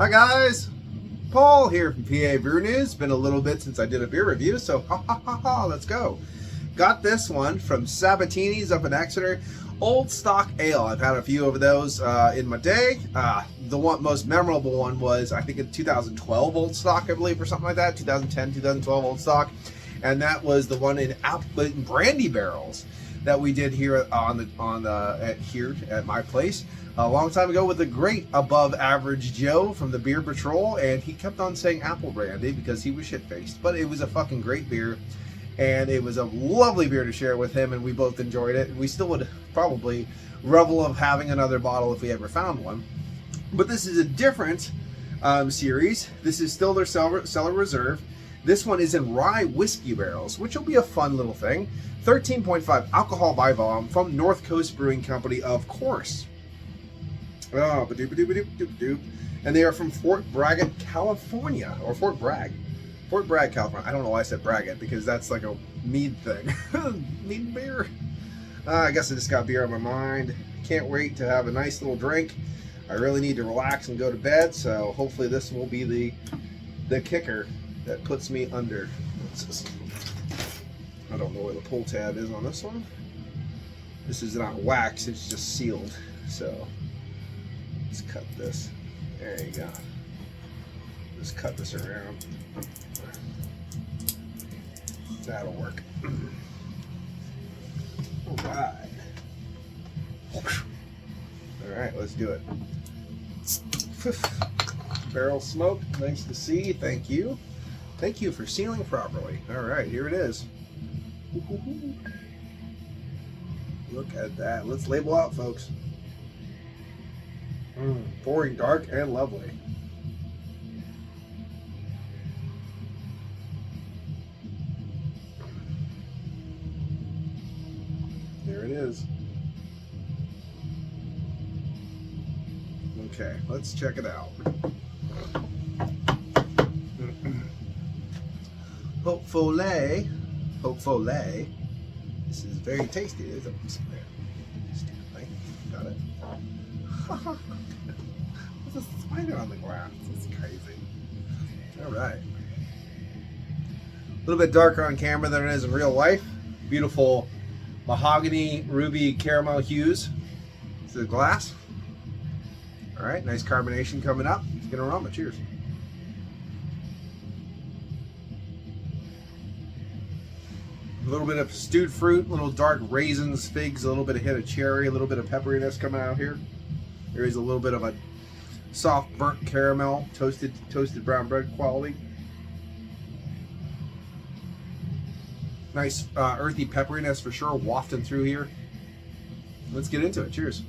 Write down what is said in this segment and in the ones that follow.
Hi guys, Paul here from PA Brew News. Been a little bit since I did a beer review, so let's go. Got this one from Sabatini's up in Exeter. Old stock ale. I've had a few of those in my day. The most memorable one was, I think, in 2012 Old Stock, I believe, or something like that. 2010, 2012 Old Stock, and that was the one in brandy barrels that we did here at my place a long time ago with the great above average Joe from the Beer Patrol, and he kept on saying apple brandy because he was shit faced, but it was a fucking great beer. And it was a lovely beer to share with him, and we both enjoyed it. We still would probably revel of having another bottle if we ever found one. But this is a different series. This is still their cellar reserve. This one is in rye whiskey barrels, which will be a fun little thing. 13.5 alcohol by volume from North Coast Brewing Company, of course. Oh, ba-doop-a-doop-a-doop-a-doop. And they are from Fort Bragg, California, or Fort Bragg, California. I don't know why I said Bragg, because that's like a mead thing. Mead beer. I guess I just got beer on my mind. Can't wait to have a nice little drink. I really need to relax and go to bed, so hopefully this will be the kicker that puts me under. I don't know where the pull tab is on this one. This is not wax, it's just sealed. So let's cut this. There you go. Just cut this around. That'll work. Alright. Alright, let's do it. Barrel smoke, nice to see. Thank you. Thank you for sealing properly. Alright, here it is. Look at that. Let's label out, folks. Pouring dark and lovely. There it is. Okay, let's check it out. Hopefully, this is very tasty. There's a got it. There's a spider on the glass. It's crazy. All right. A little bit darker on camera than it is in real life. Beautiful mahogany, ruby, caramel hues to the glass. All right, nice carbonation coming up. Let's get an aroma. Cheers. A little bit of stewed fruit, little dark raisins, figs, a little bit of hit of cherry, a little bit of pepperiness coming out here. There is a little bit of a soft burnt caramel, toasted brown bread quality. Nice earthy pepperiness for sure, wafting through here. Let's get into it. Cheers.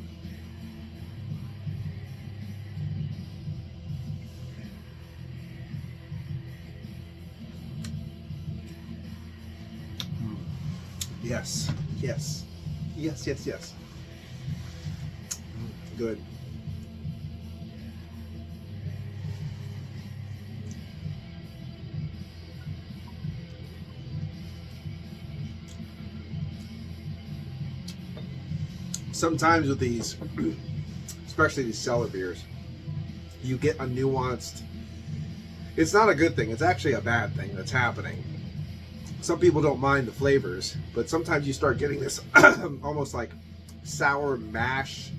Yes, yes, yes, yes, yes. Good. Sometimes with these, especially these cellar beers, you get a nuanced, it's not a good thing, it's actually a bad thing that's happening. Some people don't mind the flavors, but sometimes you start getting this almost like sour mash,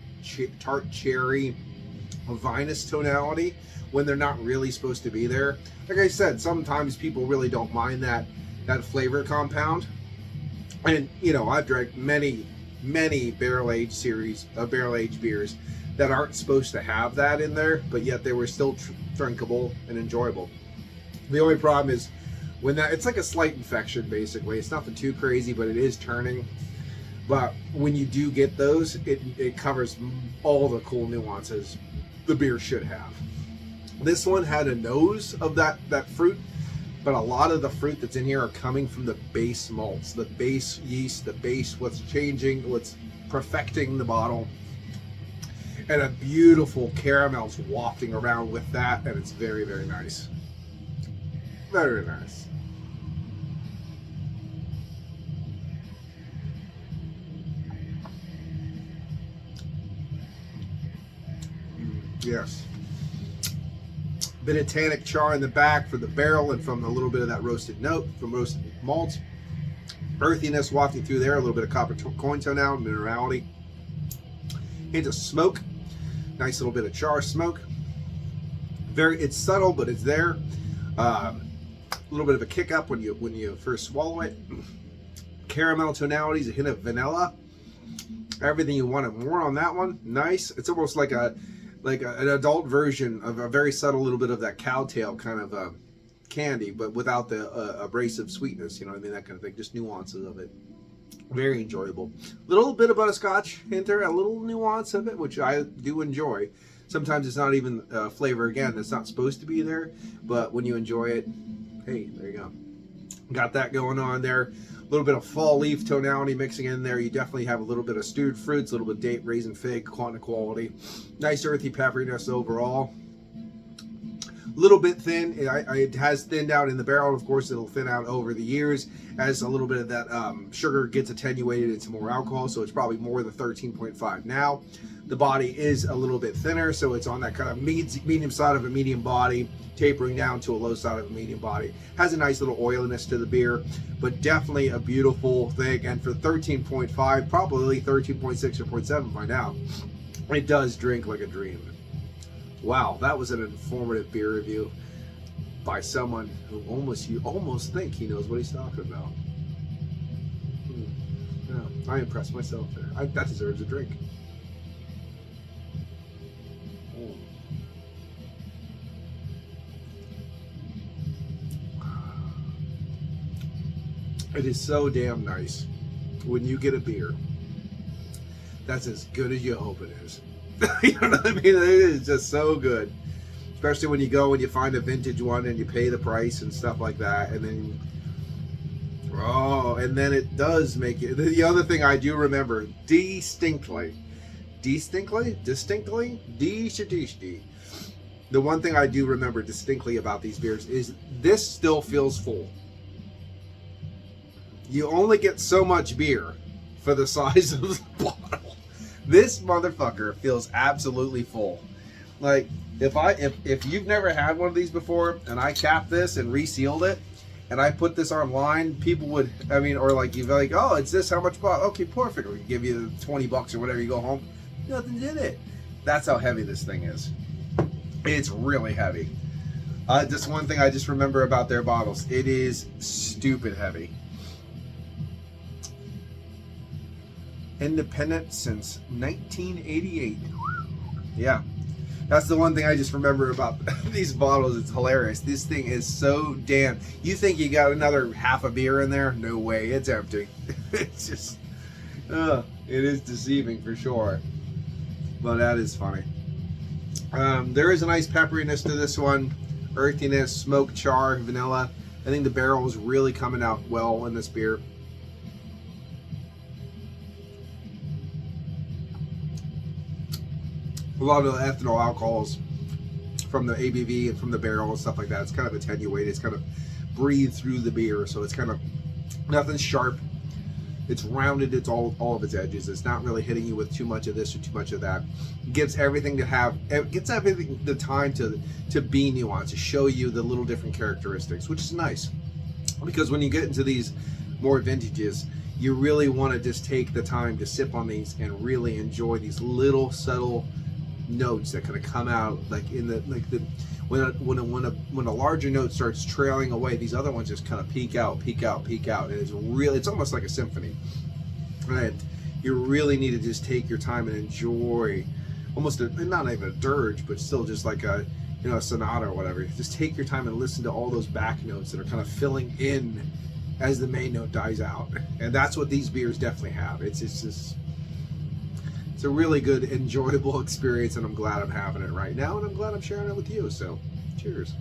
tart cherry, vinous tonality when they're not really supposed to be there. Like I said, sometimes people really don't mind that flavor compound. And you know, I've drank many barrel-aged beers that aren't supposed to have that in there, but yet they were still drinkable and enjoyable. The only problem is when it's like a slight infection, basically. It's nothing too crazy, but it is turning. But when you do get those, it covers all the cool nuances the beer should have. This one had a nose of that fruit, but a lot of the fruit that's in here are coming from the base malts, the base yeast, the base, what's changing, what's perfecting the bottle. And a beautiful caramel's wafting around with that, and it's very, very nice. Very nice. Yes. Bit of tannic char in the back for the barrel and from a little bit of that roasted note from roasted malts. Earthiness wafting through there, a little bit of copper coin tonality, minerality. Hint of smoke. Nice little bit of char smoke. It's subtle, but it's there. A little bit of a kick up when you first swallow it. Caramel tonalities, a hint of vanilla. Everything you wanted more on that one. Nice. It's almost like an adult version of a very subtle little bit of that cowtail kind of candy, but without the abrasive sweetness. You know what I mean? That kind of thing. Just nuances of it. Very enjoyable. Little bit of butterscotch hint there, a little nuance of it, which I do enjoy. Sometimes it's not even flavor, again, that's not supposed to be there, but when you enjoy it, hey, there you go. Got that going on there. A little bit of fall leaf tonality mixing in there. You definitely have a little bit of stewed fruits, a little bit of date, raisin, fig, quality. Nice earthy pepperiness overall. A little bit thin. It has thinned out in the barrel. Of course, it'll thin out over the years as a little bit of that sugar gets attenuated into more alcohol. So it's probably more than 13.5 now. The body is a little bit thinner, so it's on that kind of medium side of a medium body, tapering down to a low side of a medium body. Has a nice little oiliness to the beer, but definitely a beautiful thing. And for 13.5, probably 13.6 or 0.7 by now, it does drink like a dream. Wow, that was an informative beer review by someone who you almost think he knows what he's talking about. Yeah, I impressed myself there. That deserves a drink. It is so damn nice when you get a beer that's as good as you hope it is. You know what I mean? It is just so good. Especially when you go and you find a vintage one and you pay the price and stuff like that. And then, and then it does make it. The other thing I do remember distinctly. The one thing I do remember distinctly about these beers is this still feels full. You only get so much beer for the size of the bottle. This motherfucker feels absolutely full. Like if you've never had one of these before and I capped this and resealed it and I put this online, people would, I mean, or like you'd be like, oh, it's this, how much bottle? Okay, perfect. We give you $20 or whatever, you go home. Nothing's in it. That's how heavy this thing is. It's really heavy. Just one thing I just remember about their bottles. It is stupid heavy. Independent since 1988. Yeah, that's the one thing I just remember about these bottles. It's hilarious. This thing is so damn. You think you got another half a beer in there? No way. It's empty. It's just, it is deceiving for sure. But that is funny. There is a nice pepperiness to this one, earthiness, smoke, char, vanilla. I think the barrel is really coming out well in this beer. A lot of the ethanol alcohols from the ABV and from the barrel and stuff like that, it's kind of attenuated. It's kind of breathed through the beer, so it's kind of nothing sharp. It's rounded. It's all of its edges. It's not really hitting you with too much of this or too much of that. It gives everything the time to be nuanced, to show you the little different characteristics, which is nice. Because when you get into these more vintages, you really want to just take the time to sip on these and really enjoy these little subtle notes that kind of come out, like when a larger note starts trailing away, these other ones just kind of peek out, and it's almost like a symphony. And you really need to just take your time and enjoy, not even a dirge, but still just like a sonata or whatever. Just take your time and listen to all those back notes that are kind of filling in as the main note dies out, and that's what these beers definitely have. It's a really good, enjoyable experience, and I'm glad I'm having it right now, and I'm glad I'm sharing it with you. So, cheers.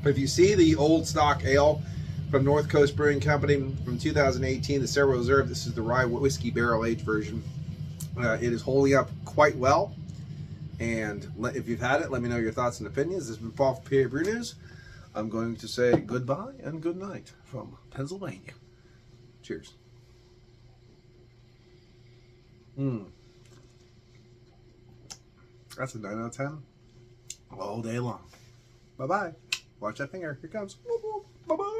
If you see the old stock ale from North Coast Brewing Company from 2018, the Cerro Reserve, this is the rye whiskey barrel aged version. It is holding up quite well. And if you've had it, let me know your thoughts and opinions. This has been Paul from PABrewNews. I'm going to say goodbye and good night from Pennsylvania. Cheers. That's a 9 out of 10 all day long. Bye-bye. Watch that finger. Here it comes. Bye-bye.